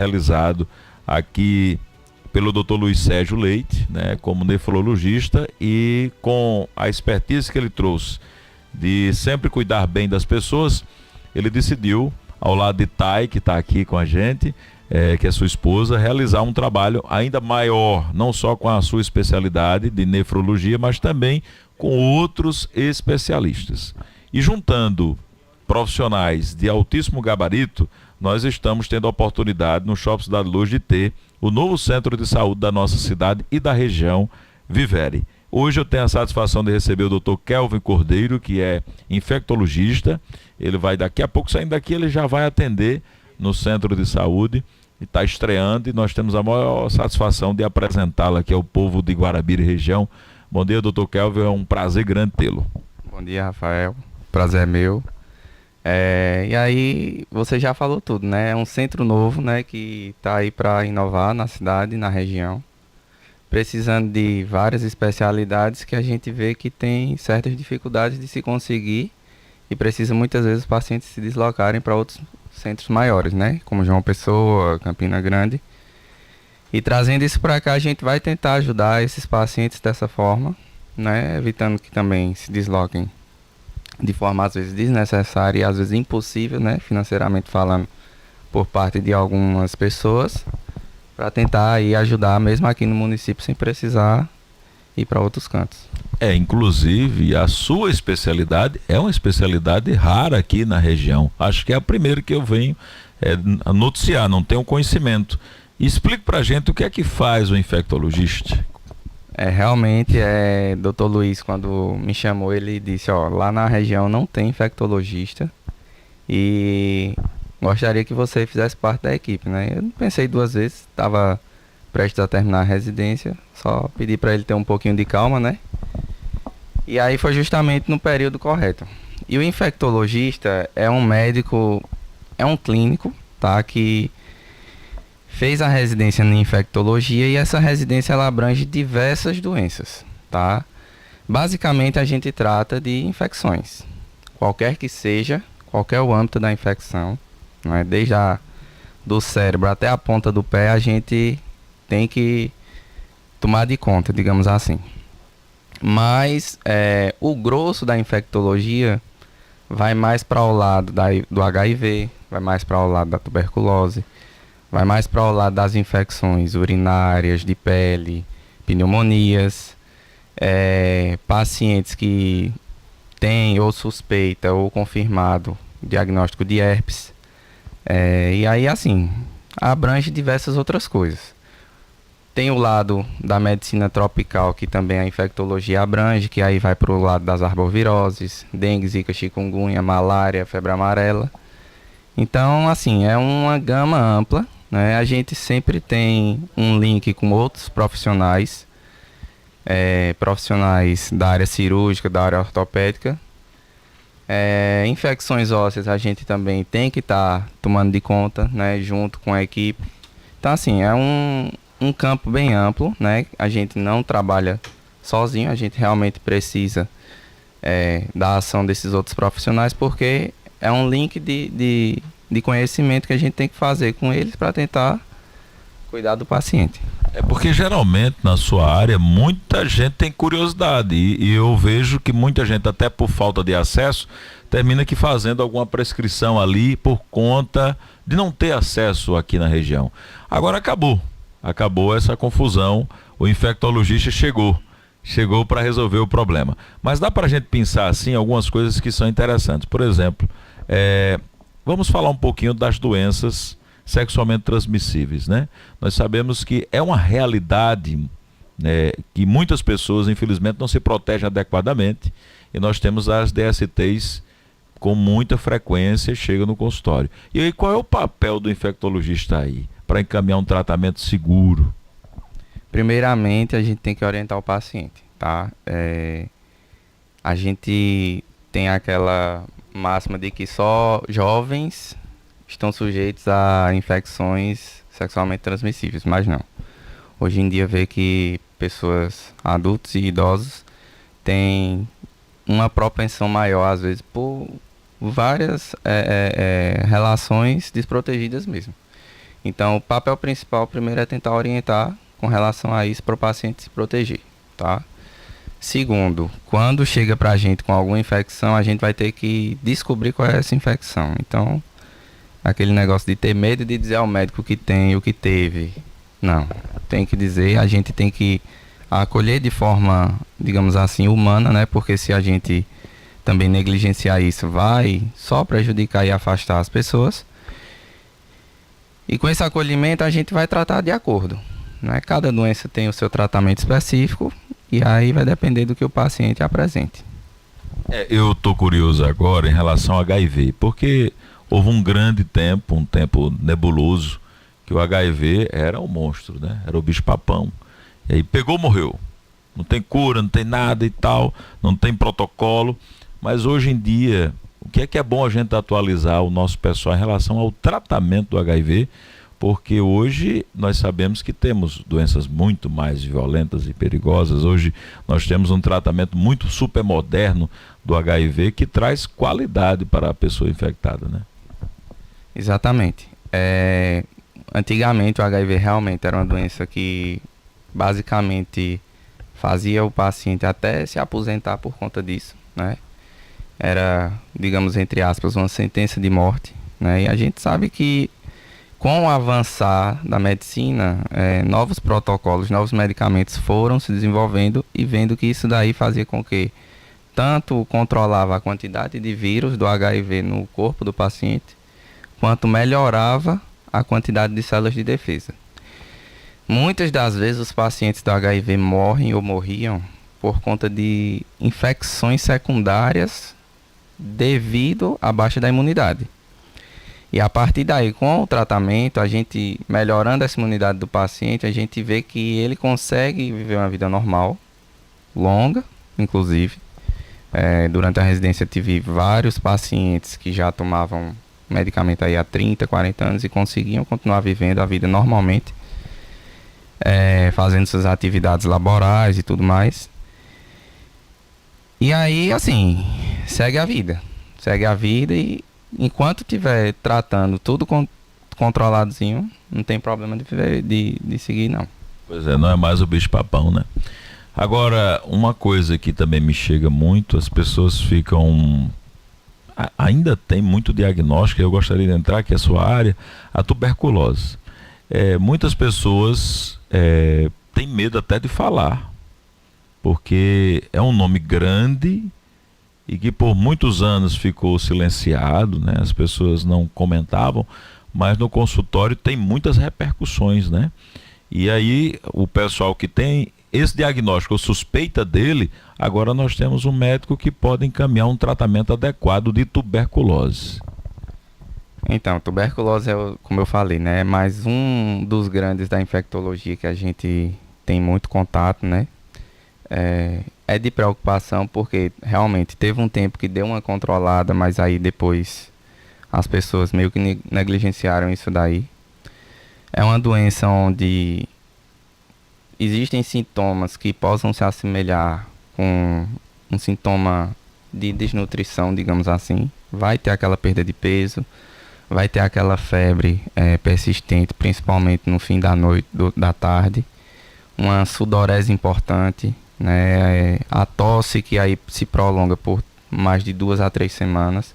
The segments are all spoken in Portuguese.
realizado aqui pelo Dr. Luiz Sérgio Leite, né, como nefrologista, e com a expertise que ele trouxe de sempre cuidar bem das pessoas, ele decidiu, ao lado de Thay, que está aqui com a gente, que é sua esposa, realizar um trabalho ainda maior, não só com a sua especialidade de nefrologia, mas também com outros especialistas. E juntando profissionais de altíssimo gabarito, nós estamos tendo a oportunidade no Shopping Cidade Luz de ter o novo centro de saúde da nossa cidade e da região, Vivere. Hoje eu tenho a satisfação de receber o Dr. Kelvin Cordeiro, que é infectologista. Ele vai daqui a pouco, saindo daqui, ele já vai atender no centro de saúde e está estreando, e nós temos a maior satisfação de apresentá-lo aqui ao povo de Guarabira e região. Bom dia, Dr. Kelvin, é um prazer grande tê-lo. Bom dia, Rafael, prazer é meu. E aí, você já falou tudo, né? É um centro novo, né, que está aí para inovar na cidade, na região, precisando de várias especialidades que a gente vê que tem certas dificuldades de se conseguir e precisa muitas vezes os pacientes se deslocarem para outros centros maiores, né? Como João Pessoa, Campina Grande. E trazendo isso para cá, a gente vai tentar ajudar esses pacientes dessa forma, né? Evitando que também se desloquem de forma às vezes desnecessária e às vezes impossível, né? Financeiramente falando, por parte de algumas pessoas, para tentar aí ajudar mesmo aqui no município sem precisar ir para outros cantos. Inclusive a sua especialidade é uma especialidade rara aqui na região. Acho que é a primeira que eu venho a noticiar, não tenho conhecimento. Explique pra gente o que é que faz o infectologista. Realmente, Dr. Luiz, quando me chamou, ele disse, lá na região não tem infectologista e gostaria que você fizesse parte da equipe, né? Eu pensei duas vezes, estava prestes a terminar a residência, só pedi para ele ter um pouquinho de calma, né? E aí foi justamente no período correto. E o infectologista é um médico, é um clínico, tá? Que fez a residência em infectologia e essa residência ela abrange diversas doenças, tá? Basicamente a gente trata de infecções, qualquer que seja, qualquer o âmbito da infecção, né? Desde do cérebro até a ponta do pé, a gente tem que tomar de conta, digamos assim. Mas o grosso da infectologia vai mais para o lado do HIV, vai mais para o lado da tuberculose, vai mais para o lado das infecções urinárias, de pele, pneumonias, pacientes que têm ou suspeita ou confirmado diagnóstico de herpes. E aí, assim, abrange diversas outras coisas. Tem o lado da medicina tropical, que também a infectologia abrange, que aí vai para o lado das arboviroses, dengue, zika, chikungunya, malária, febre amarela. Então, assim, é uma gama ampla, né? A gente sempre tem um link com outros profissionais, profissionais da área cirúrgica, da área ortopédica. Infecções ósseas a gente também tem que estar tomando de conta, né, junto com a equipe. Então, assim, é um campo bem amplo, né? A gente não trabalha sozinho, a gente realmente precisa da ação desses outros profissionais, porque é um link de conhecimento que a gente tem que fazer com eles para tentar cuidar do paciente. Porque geralmente na sua área muita gente tem curiosidade e eu vejo que muita gente, até por falta de acesso, termina que fazendo alguma prescrição ali por conta de não ter acesso aqui na região. Agora acabou essa confusão, o infectologista chegou para resolver o problema. Mas dá para a gente pensar assim algumas coisas que são interessantes. Por exemplo, vamos falar um pouquinho das doenças sexualmente transmissíveis, né? Nós sabemos que é uma realidade, que muitas pessoas infelizmente não se protegem adequadamente e nós temos as DSTs com muita frequência chegam no consultório. E aí qual é o papel do infectologista aí para encaminhar um tratamento seguro? Primeiramente a gente tem que orientar o paciente, tá? A gente tem aquela máxima de que só jovens estão sujeitos a infecções sexualmente transmissíveis, mas não. Hoje em dia vê que pessoas adultos e idosos têm uma propensão maior, às vezes, por várias relações desprotegidas mesmo. Então, o papel principal primeiro é tentar orientar com relação a isso para o paciente se proteger, tá? Segundo, quando chega para a gente com alguma infecção, a gente vai ter que descobrir qual é essa infecção. Então, aquele negócio de ter medo de dizer ao médico o que tem e o que teve. Não, tem que dizer, a gente tem que acolher de forma, digamos assim, humana, né? Porque se a gente também negligenciar isso, vai só prejudicar e afastar as pessoas. E com esse acolhimento a gente vai tratar de acordo, né? Cada doença tem o seu tratamento específico e aí vai depender do que o paciente apresente. Eu estou curioso agora em relação ao HIV, porque houve um grande tempo, um tempo nebuloso, que o HIV era um monstro, né? Era o bicho-papão. E aí pegou, morreu. Não tem cura, não tem nada e tal, não tem protocolo. Mas hoje em dia, o que é bom a gente atualizar o nosso pessoal em relação ao tratamento do HIV? Porque hoje nós sabemos que temos doenças muito mais violentas e perigosas. Hoje nós temos um tratamento muito super moderno do HIV que traz qualidade para a pessoa infectada, né? Exatamente. Antigamente o HIV realmente era uma doença que basicamente fazia o paciente até se aposentar por conta disso, né? Era, digamos, entre aspas, uma sentença de morte, né? E a gente sabe que com o avançar da medicina, novos protocolos, novos medicamentos foram se desenvolvendo e vendo que isso daí fazia com que tanto controlava a quantidade de vírus do HIV no corpo do paciente, quanto melhorava a quantidade de células de defesa. Muitas das vezes os pacientes do HIV morrem ou morriam por conta de infecções secundárias devido à baixa da imunidade. E a partir daí, com o tratamento, a gente melhorando essa imunidade do paciente, a gente vê que ele consegue viver uma vida normal, longa, inclusive. Durante a residência tive vários pacientes que já tomavam medicamento aí há 30, 40 anos e conseguiam continuar vivendo a vida normalmente, fazendo suas atividades laborais e tudo mais. E aí, assim, segue a vida e enquanto estiver tratando tudo controladozinho, não tem problema de seguir, não. Pois é, não é mais o bicho-papão, né? Agora, uma coisa que também me chega muito, as pessoas ficam... Ainda tem muito diagnóstico, eu gostaria de entrar, que é a sua área, a tuberculose. Muitas pessoas têm medo até de falar, porque é um nome grande e que por muitos anos ficou silenciado, né? As pessoas não comentavam, mas no consultório tem muitas repercussões, né? E aí o pessoal que tem esse diagnóstico, ou suspeita dele, agora nós temos um médico que pode encaminhar um tratamento adequado de tuberculose. Então, tuberculose como eu falei, né? É mais um dos grandes da infectologia que a gente tem muito contato, né? É de preocupação porque realmente teve um tempo que deu uma controlada, mas aí depois as pessoas meio que negligenciaram isso daí. É uma doença onde existem sintomas que possam se assemelhar com um sintoma de desnutrição, digamos assim. Vai ter aquela perda de peso, vai ter aquela febre persistente, principalmente no fim da noite, da tarde. Uma sudorese importante, né? A tosse que aí se prolonga por mais de 2 a 3 semanas.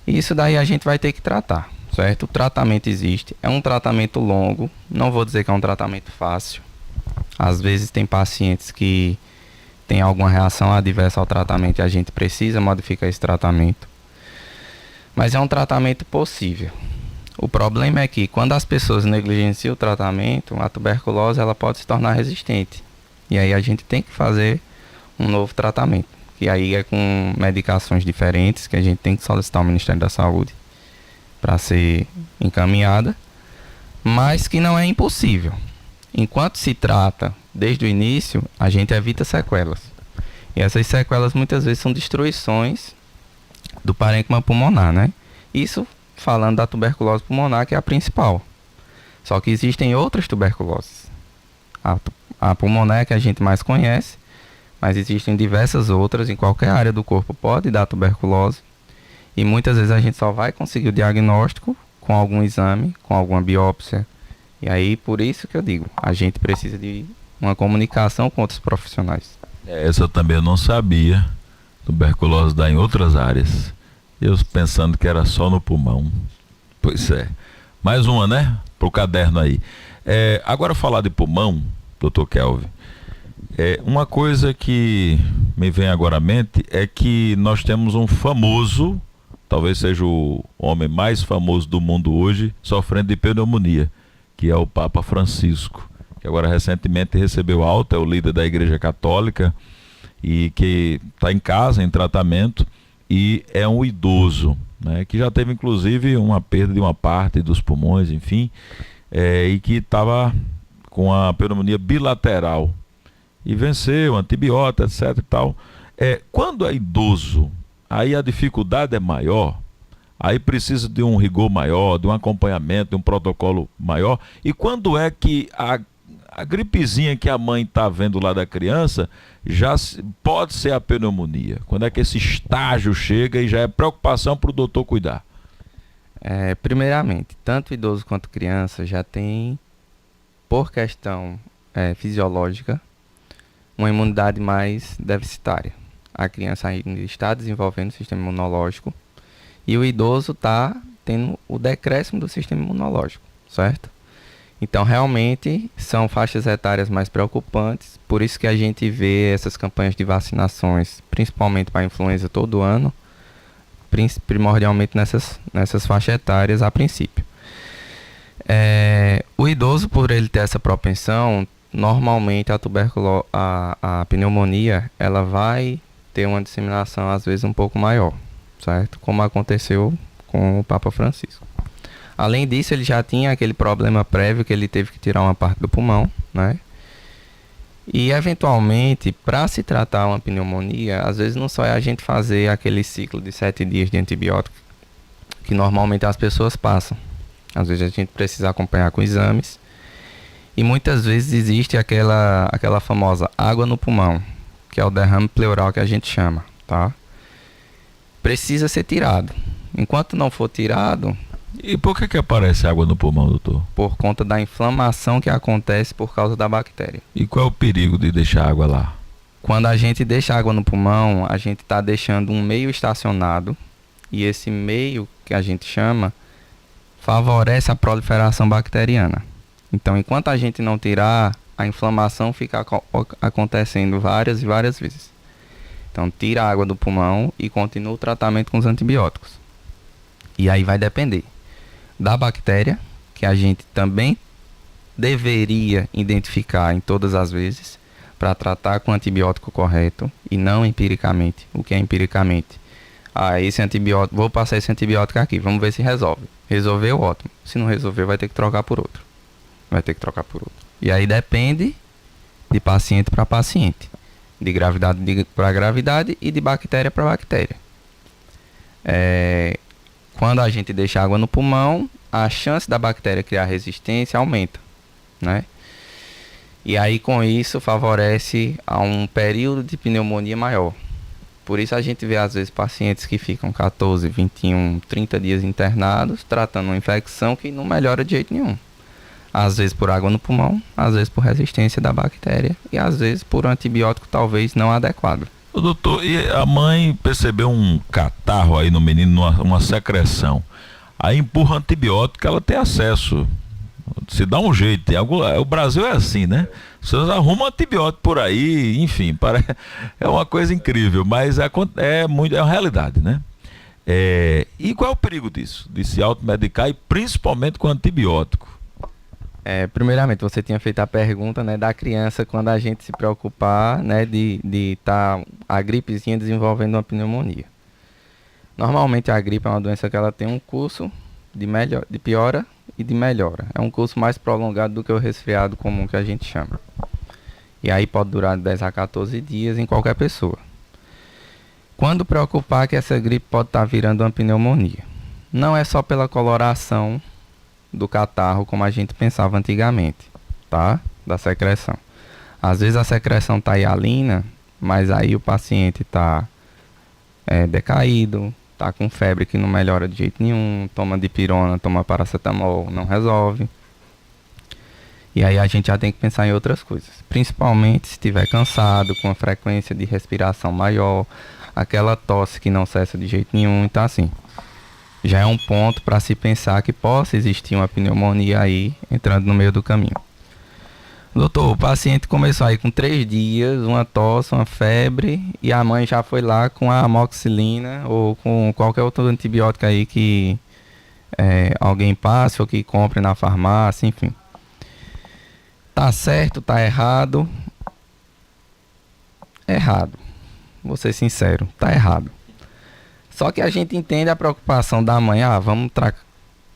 E isso daí a gente vai ter que tratar, certo? O tratamento existe, é um tratamento longo, não vou dizer que é um tratamento fácil. Às vezes tem pacientes que têm alguma reação adversa ao tratamento e a gente precisa modificar esse tratamento. Mas é um tratamento possível. O problema é que quando as pessoas negligenciam o tratamento, a tuberculose ela pode se tornar resistente. E aí a gente tem que fazer um novo tratamento. Que aí é com medicações diferentes, que a gente tem que solicitar ao Ministério da Saúde para ser encaminhada, mas que não é impossível. Enquanto se trata desde o início, a gente evita sequelas. E essas sequelas muitas vezes são destruições do parênquima pulmonar, né? Isso falando da tuberculose pulmonar, que é a principal. Só que existem outras tuberculoses. A pulmonar é que a gente mais conhece, mas existem diversas outras, em qualquer área do corpo pode dar tuberculose. E muitas vezes a gente só vai conseguir o diagnóstico com algum exame, com alguma biópsia. E aí, por isso que eu digo, a gente precisa de uma comunicação com outros profissionais. Essa eu também não sabia. Tuberculose dá em outras áreas. Eu pensando que era só no pulmão. Pois é. Mais uma, né? Pro caderno aí. Agora falar de pulmão, Dr. Kelvin. Uma coisa que me vem agora à mente é que nós temos um famoso, talvez seja o homem mais famoso do mundo hoje, sofrendo de pneumonia, que é o Papa Francisco, que agora recentemente recebeu alta, é o líder da Igreja Católica e que está em casa, em tratamento, e é um idoso, né, que já teve inclusive uma perda de uma parte dos pulmões, enfim, e que estava com a pneumonia bilateral e venceu, antibiótico, etc e tal. Quando é idoso, aí a dificuldade é maior, aí precisa de um rigor maior, de um acompanhamento, de um protocolo maior. E quando é que a gripezinha que a mãe está vendo lá da criança pode ser a pneumonia? Quando é que esse estágio chega e já é preocupação para o doutor cuidar? Primeiramente, tanto idoso quanto criança já tem, por questão fisiológica, uma imunidade mais deficitária. A criança ainda está desenvolvendo o sistema imunológico e o idoso está tendo o decréscimo do sistema imunológico, certo? Então, realmente, são faixas etárias mais preocupantes, por isso que a gente vê essas campanhas de vacinações, principalmente para a influenza todo ano, primordialmente nessas faixas etárias a princípio. O idoso, por ele ter essa propensão, normalmente a pneumonia ela vai ter uma disseminação às vezes um pouco maior, certo? Como aconteceu com o Papa Francisco. Além disso, ele já tinha aquele problema prévio que ele teve que tirar uma parte do pulmão, né? E eventualmente, para se tratar uma pneumonia, às vezes não só é a gente fazer aquele ciclo de 7 dias de antibiótico que normalmente as pessoas passam. Às vezes a gente precisa acompanhar com exames. E muitas vezes existe aquela famosa água no pulmão, que é o derrame pleural que a gente chama, tá? Precisa ser tirado. Enquanto não for tirado... E por que aparece água no pulmão, doutor? Por conta da inflamação que acontece por causa da bactéria. E qual é o perigo de deixar água lá? Quando a gente deixa água no pulmão, a gente está deixando um meio estacionado, e esse meio que a gente chama favorece a proliferação bacteriana. Então, enquanto a gente não tirar, a inflamação fica acontecendo várias e várias vezes. Então, tira a água do pulmão e continua o tratamento com os antibióticos. E aí vai depender da bactéria, que a gente também deveria identificar em todas as vezes, para tratar com o antibiótico correto e não empiricamente. O que é empiricamente? Esse antibiótico, vou passar esse antibiótico aqui, vamos ver se resolve. Resolveu, ótimo. Se não resolver, vai ter que trocar por outro. E aí depende de paciente para paciente, de gravidade para gravidade e de bactéria para bactéria. Quando a gente deixa água no pulmão, a chance da bactéria criar resistência aumenta, né? E aí com isso favorece a um período de pneumonia maior. Por isso a gente vê às vezes pacientes que ficam 14, 21, 30 dias internados tratando uma infecção que não melhora de jeito nenhum. Às vezes por água no pulmão, às vezes por resistência da bactéria e às vezes por um antibiótico talvez não adequado. Doutor, e a mãe percebeu um catarro aí no menino, uma secreção. Aí empurra antibiótico, ela tem acesso. Se dá um jeito. O Brasil é assim, né? Vocês arrumam antibiótico por aí, enfim, é uma coisa incrível, mas é uma realidade, né? E qual é o perigo disso? De se automedicar e principalmente com antibiótico? Primeiramente, você tinha feito a pergunta, né, da criança quando a gente se preocupar, né, de estar a gripezinha desenvolvendo uma pneumonia. Normalmente a gripe é uma doença que ela tem um curso de piora e de melhora. É um curso mais prolongado do que o resfriado comum que a gente chama. E aí pode durar de 10 a 14 dias em qualquer pessoa. Quando preocupar que essa gripe pode estar virando uma pneumonia? Não é só pela coloração do catarro como a gente pensava antigamente, tá? Da secreção. Às vezes a secreção está hialina, mas aí o paciente está decaído, tá com febre que não melhora de jeito nenhum, toma dipirona, toma paracetamol, não resolve. E aí a gente já tem que pensar em outras coisas. Principalmente se estiver cansado, com a frequência de respiração maior, aquela tosse que não cessa de jeito nenhum. Então assim, já é um ponto para se pensar que possa existir uma pneumonia aí entrando no meio do caminho. Doutor, o paciente começou aí com 3 dias, uma tosse, uma febre, e a mãe já foi lá com a amoxicilina ou com qualquer outro antibiótico aí que alguém passe ou que compre na farmácia, enfim. Tá certo, tá errado? Errado. Vou ser sincero, tá errado. Só que a gente entende a preocupação da mãe, vamos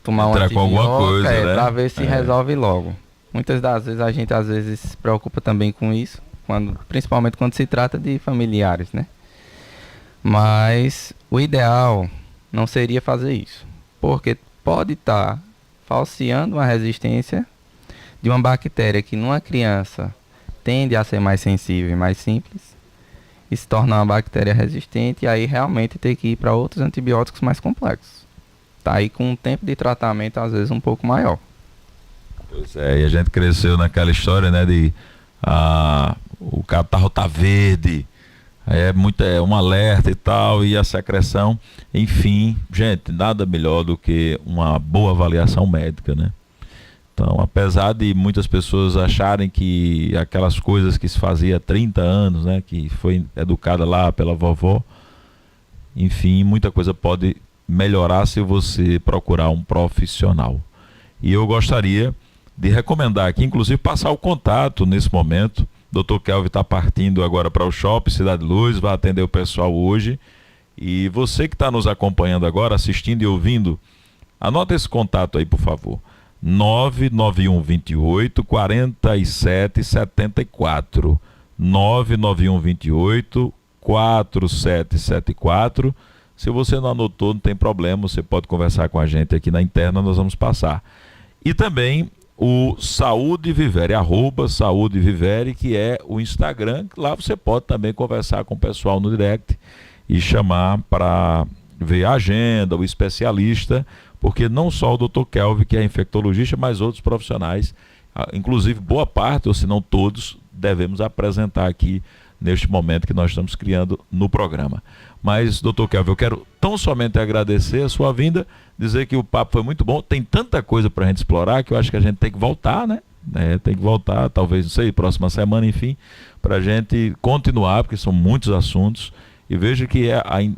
tomar um antibiótico né? Pra ver se resolve logo. Muitas das vezes a gente se preocupa também com isso, principalmente quando se trata de familiares, né? Mas o ideal não seria fazer isso, porque pode estar falseando uma resistência de uma bactéria que numa criança tende a ser mais sensível e mais simples, e se tornar uma bactéria resistente, e aí realmente ter que ir para outros antibióticos mais complexos. Tá aí com um tempo de tratamento às vezes um pouco maior. Pois é, e a gente cresceu naquela história, né, de o catarro tá verde, é um alerta e tal, e a secreção, enfim, gente, nada melhor do que uma boa avaliação médica, né? Então, apesar de muitas pessoas acharem que aquelas coisas que se fazia há 30 anos, né, que foi educada lá pela vovó, enfim, muita coisa pode melhorar se você procurar um profissional. E eu gostaria de recomendar aqui, inclusive passar o contato nesse momento. O Dr. Kelvin está partindo agora para o Shopping Cidade Luz, vai atender o pessoal hoje. E você que está nos acompanhando agora, assistindo e ouvindo, anota esse contato aí, por favor. 99128 4774. 99128 4774. Se você não anotou, não tem problema, você pode conversar com a gente aqui na interna, nós vamos passar. E também o Saúde Vivere, @Saúde Vivere, que é o Instagram. Lá você pode também conversar com o pessoal no direct e chamar para ver a agenda, o especialista, porque não só o Dr. Kelvin, que é infectologista, mas outros profissionais, inclusive boa parte, ou se não todos, devemos apresentar aqui neste momento que nós estamos criando no programa. Mas, Dr. Kelvin, eu quero tão somente agradecer a sua vinda, dizer que o papo foi muito bom, tem tanta coisa para a gente explorar que eu acho que a gente tem que voltar, né? Tem que voltar, talvez, não sei, próxima semana, enfim, para a gente continuar, porque são muitos assuntos, e veja que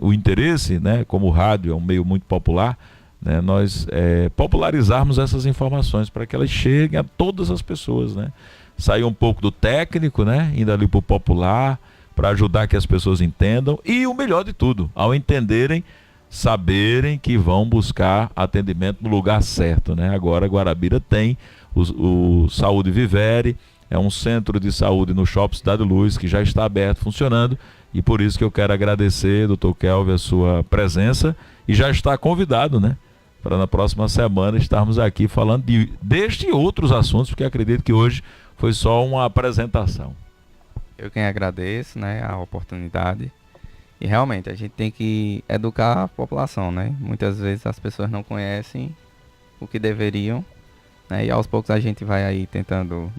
o interesse, né, como o rádio é um meio muito popular, né, nós popularizarmos essas informações para que elas cheguem a todas as pessoas, né? Sair um pouco do técnico, né, indo ali para o popular, para ajudar que as pessoas entendam, e o melhor de tudo, ao entenderem, saberem que vão buscar atendimento no lugar certo, né? Agora Guarabira tem o Saúde Vivere, é um centro de saúde no Shopping Cidade Luz, que já está aberto, funcionando, e por isso que eu quero agradecer, Dr. Kelvin, a sua presença, e já está convidado, né, para na próxima semana estarmos aqui falando deste e outros assuntos, porque acredito que hoje foi só uma apresentação. Eu quem agradeço, né, a oportunidade. E realmente a gente tem que educar a população, né? Muitas vezes as pessoas não conhecem o que deveriam, né? E aos poucos a gente vai aí tentando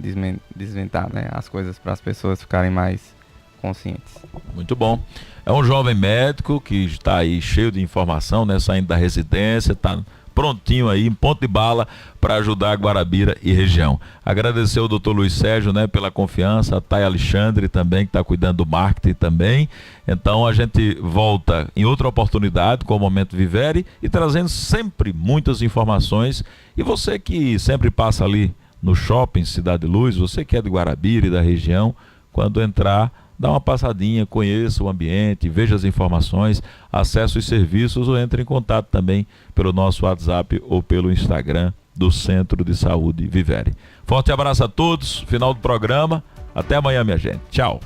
desventar, né, as coisas para as pessoas ficarem mais conscientes. Muito bom. É um jovem médico que está aí cheio de informação, né? Saindo da residência, está prontinho aí, em ponto de bala, para ajudar a Guarabira e região. Agradecer ao Dr. Luiz Sérgio, né, pela confiança, a Thay Alexandre também, que está cuidando do marketing também. Então a gente volta em outra oportunidade com o Momento Vivere e trazendo sempre muitas informações. E você que sempre passa ali no Shopping Cidade Luz, você que é de Guarabira e da região, quando entrar, dá uma passadinha, conheça o ambiente, veja as informações, acesse os serviços ou entre em contato também pelo nosso WhatsApp ou pelo Instagram do Centro de Saúde Vivere. Forte abraço a todos, final do programa, até amanhã, minha gente. Tchau.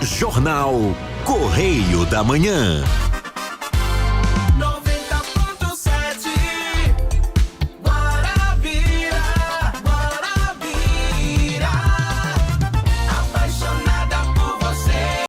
Jornal Correio da Manhã.